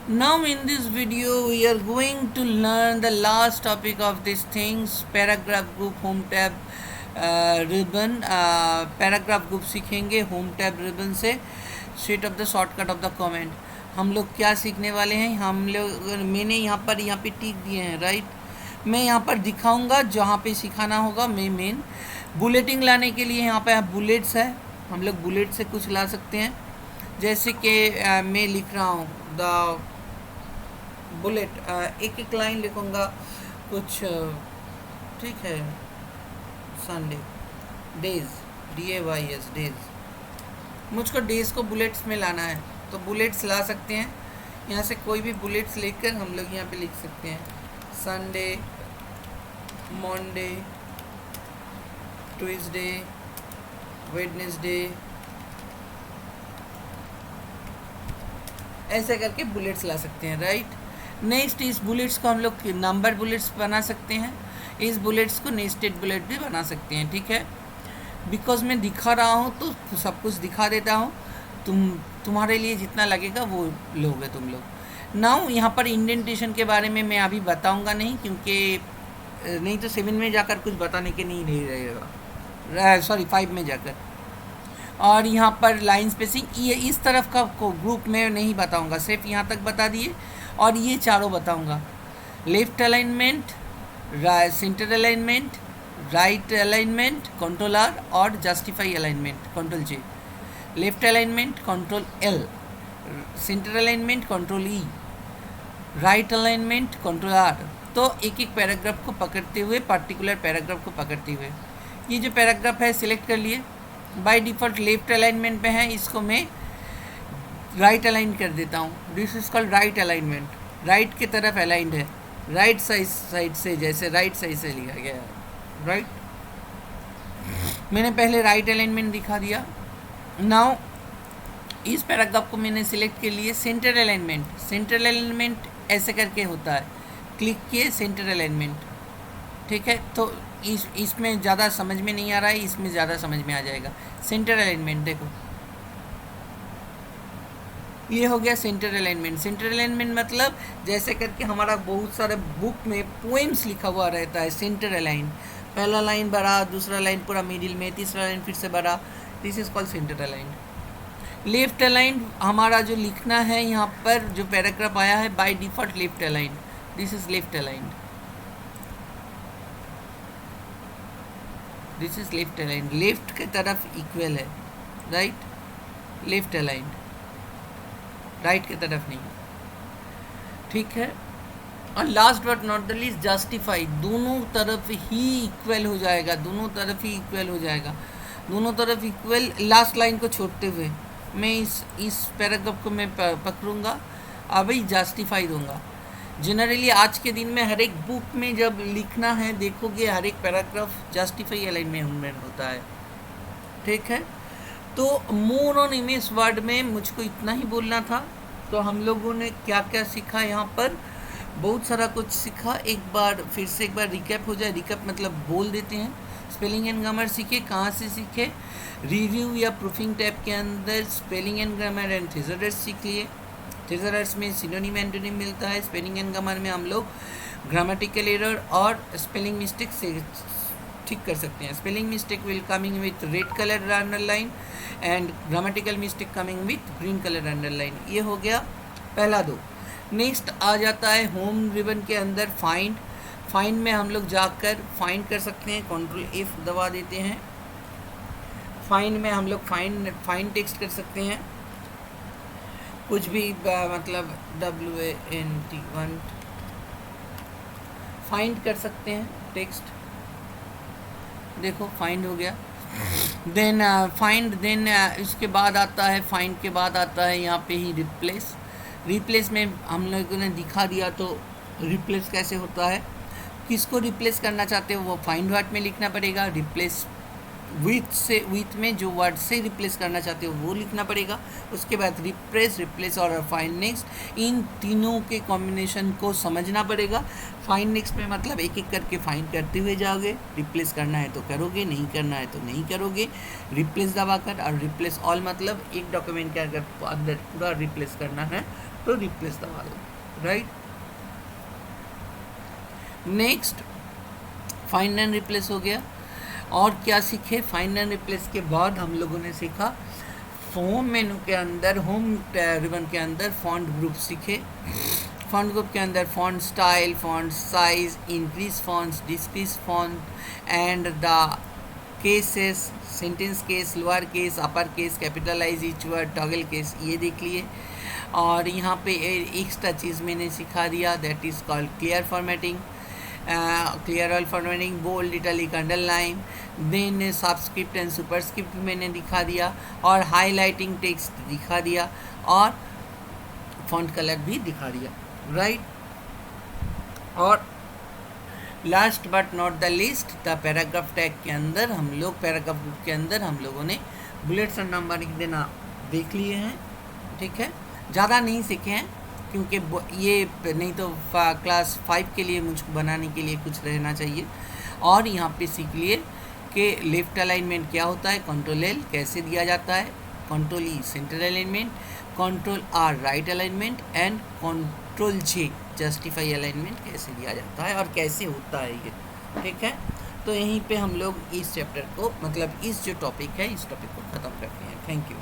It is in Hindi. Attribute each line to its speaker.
Speaker 1: Now in this video we are going to learn the last topic of these things, paragraph group, home tab, ribbon. Paragraph group सीखेंगे होम टैब रिबन से, straight of the shortcut of the comment. हम लोग क्या सीखने वाले हैं, हम लोग मैंने यहाँ पे टिक दिए हैं, राइट. मैं यहाँ पर दिखाऊंगा जहाँ पे सिखाना होगा. मैं मेन बुलेटिंग लाने के लिए यहाँ पे बुलेट्स है, हम लोग बुलेट से कुछ ला सकते हैं. जैसे कि मैं लिख रहा हूँ द बुलेट, एक एक लाइन लिखूँगा कुछ, ठीक है. Sunday, days, DAYS, days. मुझको डेज को बुलेट्स में लाना है तो बुलेट्स ला सकते हैं. यहाँ से कोई भी बुलेट्स लेकर हम लोग यहाँ पे लिख सकते हैं. संडे, मंडे, ट्यूसडे, वेडनेसडे, ऐसे करके बुलेट्स ला सकते हैं, राइट. नेक्स्ट इस बुलेट्स को हम लोग नंबर बुलेट्स बना सकते हैं. इस बुलेट्स को नेस्टेड बुलेट भी बना सकते हैं, ठीक है. बिकॉज मैं दिखा रहा हूँ तो सब कुछ दिखा देता हूँ. तुम्हारे लिए जितना लगेगा वो लोगे तुम लोग. नाउ यहाँ पर इंडेंटेशन के बारे में मैं अभी बताऊँगा नहीं, क्योंकि नहीं तो 7 में जाकर कुछ बताने के नहीं रहेगा, सॉरी 5 में जाकर. और यहाँ पर लाइन स्पेसिंग, ये इस तरफ का ग्रुप में नहीं बताऊँगा, सिर्फ यहाँ तक बता दिए. और ये चारों बताऊँगा. Left alignment, centre alignment, right alignment, control R, और justify alignment, control J. Left alignment control L, centre alignment control E, right alignment control R. तो एक एक पैराग्राफ को पकड़ते हुए, पर्टिकुलर पैराग्राफ को पकड़ते हुए, ये जो पैराग्राफ है सिलेक्ट कर लिए. बाय डिफ़ॉल्ट लेफ्ट अलाइनमेंट में है, इसको मैं राइट अलाइन कर देता हूँ. This is called right alignment. Right की तरफ अलाइंड है, राइट साइड से, जैसे राइट साइड से लिया गया है, राइट. मैंने पहले राइट अलाइनमेंट दिखा दिया. नाउ इस पैराग्राफ को मैंने सिलेक्ट के लिए सेंटर अलाइनमेंट. सेंटर अलाइनमेंट ऐसे करके होता है, क्लिक किए सेंटर अलाइनमेंट, ठीक है. तो इसमें ज़्यादा समझ में नहीं आ रहा है, इसमें ज़्यादा समझ में आ जाएगा. सेंटर अलाइनमेंट देखो, ये हो गया सेंटर अलाइनमेंट. सेंटर अलाइनमेंट मतलब जैसे करके हमारा बहुत सारे बुक में पोएम्स लिखा हुआ रहता है. सेंटर अलाइन, पहला लाइन बड़ा, दूसरा लाइन पूरा मिडिल में, तीसरा लाइन फिर से बड़ा. This is called centre align. Left align हमारा जो लिखना है, यहाँ पर जो पैराग्राफ आया है by default left align. This is left align, this is left align. Left की तरफ इक्वल है, राइट. लेफ्ट अलाइन, राइट की तरफ नहीं, ठीक है. और last but not the least justify. दोनों तरफ ही इक्वल हो जाएगा, दोनों तरफ ही इक्वल हो जाएगा, दोनों तरफ इक्वल. लास्ट लाइन को छोड़ते हुए मैं इस पैराग्राफ को मैं पकड़ूंगा, अभी जस्टिफाई दूंगा. जनरली आज के दिन में हर एक बुक में जब लिखना है देखोगे हर एक पैराग्राफ जस्टिफाई अलाइनमेंट होता है, ठीक है. तो मोर ऑन इमेज वर्ड में मुझको इतना ही बोलना था. तो हम लोगों ने क्या क्या सीखा, यहाँ पर बहुत सारा कुछ सीखा. एक बार फिर से एक बार रिकैप हो जाए. रिकैप मतलब बोल देते हैं. स्पेलिंग एंड ग्रामर सीखे, कहाँ से सीखे. रिव्यू या प्रूफिंग टैब के अंदर spelling and grammar and thesaurus सीख लिए. थेसॉरस में सिनोनिम एंटोनिम मिलता है. स्पेलिंग एंड ग्रामर में हम लोग ग्रामेटिकल एरर और स्पेलिंग मिस्टेक से ठीक कर सकते हैं. Spelling mistake will coming with red colour underline and grammatical mistake coming with green colour underline. ये हो गया पहला दो. नेक्स्ट आ जाता है होम रिबन के अंदर फाइंड. फाइंड में हम लोग जाकर फाइंड कर सकते हैं, कंट्रोल F दबा देते हैं. फाइंड में हम लोग फाइंड टेक्स्ट कर सकते हैं, कुछ भी मतलब WANT फाइंड कर सकते हैं टेक्स्ट. देखो फाइंड हो गया. देन फाइंड, देन इसके बाद आता है, फाइंड के बाद आता है यहाँ पे ही रिप्लेस. रिप्लेस में हम लोगों ने दिखा दिया. तो रिप्लेस कैसे होता है, किसको रिप्लेस करना चाहते हो वो फाइंड वर्ड में लिखना पड़ेगा. रिप्लेस विथ में जो वर्ड से रिप्लेस करना चाहते हो वो लिखना पड़ेगा। उसके बाद रिप्लेस और फाइंड नेक्स्ट, इन तीनों के कॉम्बिनेशन को समझना पड़ेगा। फाइंड नेक्स्ट में मतलब एक एक करके फाइंड करते हुए जाओगे, रिप्लेस करना है तो करोगे, नहीं करना है तो नहीं करोगे, रिप्लेस दबाकर। और रिप्लेस ऑल मतलब एक डॉक्यूमेंट के अंदर पूरा रिप्लेस करना है तो रिप्लेस दबा दो, right. Next find and replace हो गया। और क्या सीखे फाइंड एंड रिप्लेस के बाद? हम लोगों ने सीखा होम मेनू के अंदर, होम रिबन के अंदर फॉन्ट ग्रुप सीखे। फॉन्ट ग्रुप के अंदर font style, font size, increase fonts, decrease font and the cases, sentence case, lower case, upper case, capitalize each word, toggle case, ये देख लिए। और यहाँ पे एक्स्ट्रा चीज़ मैंने सिखा दिया, that is called clear formatting, clear all formatting, bold, italic, underline, then subscript and superscript मैंने दिखा दिया, और हाईलाइटिंग टेक्स्ट दिखा दिया, और फॉन्ट कलर भी दिखा दिया, राइट। और last but not the least, the paragraph tag के अंदर हम लोग, पैराग्राफ ग्रुप के अंदर हम लोगों ने बुलेट्स और नंबरिंग देना देख लिए हैं, ठीक है। ज़्यादा नहीं सीखे हैं क्योंकि ये नहीं तो क्लास 5 के लिए मुझको बनाने के लिए कुछ रहना चाहिए। और यहाँ पे सीख लिए कि लेफ्ट अलाइनमेंट क्या होता है, कंट्रोल एल कैसे दिया जाता है, control E centre alignment, control R right alignment, and control J justify alignment कैसे दिया जाता है और कैसे होता है ये, ठीक है। तो यहीं पे हम लोग इस चैप्टर को, मतलब इस जो टॉपिक है, इस टॉपिक को ख़त्म करते हैं। Thank you.